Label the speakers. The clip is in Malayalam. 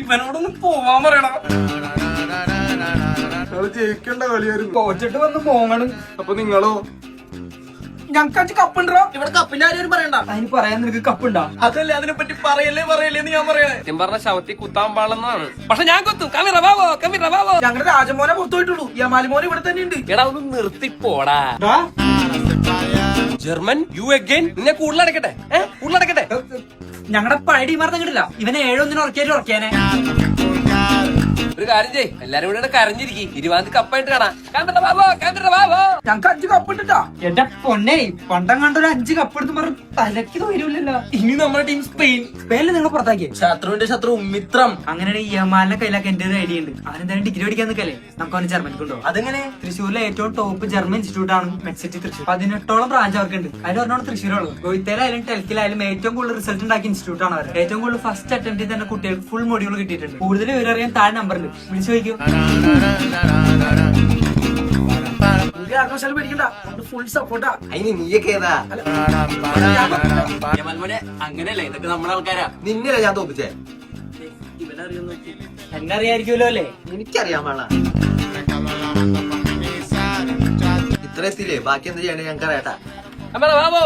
Speaker 1: ഇവനോടൊന്ന് പോവാൻ പറയണം.
Speaker 2: ജയിക്കേണ്ട കളിയായിരുന്നു.
Speaker 1: തോറ്റിട്ട് വന്ന് പോങ്ങണം.
Speaker 2: അപ്പൊ നിങ്ങളോ?
Speaker 1: ഞങ്ങക്ക് 5 കപ്പുണ്ടോ?
Speaker 3: ഇവിടെ കപ്പിന്റെ കാര്യം പറയണ്ട.
Speaker 1: അതിന് പറയാൻ നിനക്ക് കപ്പുണ്ടോ?
Speaker 3: അതല്ലേ അതിനെ പറ്റി പറയല്ലേ എന്ന് ഞാൻ പറയണേ.
Speaker 4: സത്യം പറഞ്ഞ ശവത്തി കുത്താൻ പാടുന്നതാണ്. പക്ഷെ ഞാൻ കൊത്തും. കവിറ ബാവോ.
Speaker 3: ഞങ്ങളുടെ രാജമോനെ പുറത്തു പോയിട്ടുള്ളൂ. യമാലിമോനെ ഇവിടെ തന്നെ ഉണ്ട്.
Speaker 4: എടാ ഒന്ന് നിർത്തിപ്പോടാ. German you again. നിന്നെ കൂടുതലടക്കട്ടെ. കൂടുതലടക്കട്ടെ.
Speaker 1: ഞങ്ങളുടെ പഴയ ടീമാർന്ന് കിട്ടില്ല. ഇവനെ 7-1 ഉറക്കിയാനെ.
Speaker 4: ഒരു കാര്യം ചെയ്യ്, എല്ലാരും കൂടെ കരഞ്ഞിരിക്കും. 20 കപ്പായിട്ട് കാണാം.
Speaker 1: ഞങ്ങക്ക് 5 കപ്പ് ഇട്ടാ. എന്റെ പൊന്നെ, പണ്ടം കണ്ടൊരു 5 കപ്പ് എടുത്ത് പറഞ്ഞ തലക്ക് തോരൂല്ലല്ലോ.
Speaker 3: ഇനി നമ്മുടെ ടീം
Speaker 1: സ്പെയിനിൽ നിങ്ങൾ പുറത്താക്കിയേ.
Speaker 3: ശത്രുവിന്റെ ശത്രു മിത്രം.
Speaker 1: അങ്ങനെയാണ് യമാലിന്റെ കയ്യിലൊക്കെ എന്റെ ഒരു ഐഡിയ ഉണ്ട്. അവനെന്തായാലും ഡിഗ്രി പഠിക്കാൻ നിൽക്കല്ലേ, നമുക്ക് അവന് ജർമ്മനിക്ക് ഉണ്ടോ?
Speaker 3: അതെങ്ങനെ?
Speaker 1: തൃശ്ശൂരിലെ ഏറ്റവും ടോപ്പ് ജർമ്മൻ ഇൻസ്റ്റിറ്റ്യൂട്ട് ആണ് മെഡ്സിറ്റി തൃശ്ശൂർ. 18ഓളം ബ്രാഞ്ച് അവർക്കുണ്ട്. അതിൽ ഒരെണ്ണം തൃശ്ശൂരുള്ളത്. ഗോയിത്തേലായാലും ടെൽക്കിലായാലും ഏറ്റവും കൂടുതൽ റിസൾട്ട് ഉണ്ടാക്കിയ ഇൻസ്റ്റിറ്റ്യൂട്ട് ആണ് അവർ. ഏറ്റവും കൂടുതൽ ഫസ്റ്റ് അറ്റംപ്റ്റിൽ തന്നെ കുട്ടികൾക്ക് ഫുൾ മൊഡ്യൂൾ കിട്ടിയിട്ടുണ്ട്. കൂടുതൽ വിവരം അറിയാൻ താഴെ നമ്പറിൽ വിളിച്ചു ചോദിക്കും.
Speaker 3: പേടിക്കണ്ട, ഫുൾ സപ്പോർട്ടാ.
Speaker 2: അതിന് നീയൊക്കെ ഏതാ?
Speaker 3: അങ്ങനെയല്ലേ, ഇതൊക്കെ നമ്മുടെ ആൾക്കാരാ.
Speaker 2: നിന്നെ ഞാൻ തോപ്പിച്ചേ.
Speaker 1: എന്നെ അറിയായിരിക്കുമല്ലോ അല്ലേ?
Speaker 2: എനിക്കറിയാൻ പാടാ. ഇത്ര എത്തിയില്ലേ? ബാക്കി എന്താ ചെയ്യണ്ടേ ഞങ്ങൾക്ക് അറിയാട്ടാ.
Speaker 4: കമറ ബാവോ.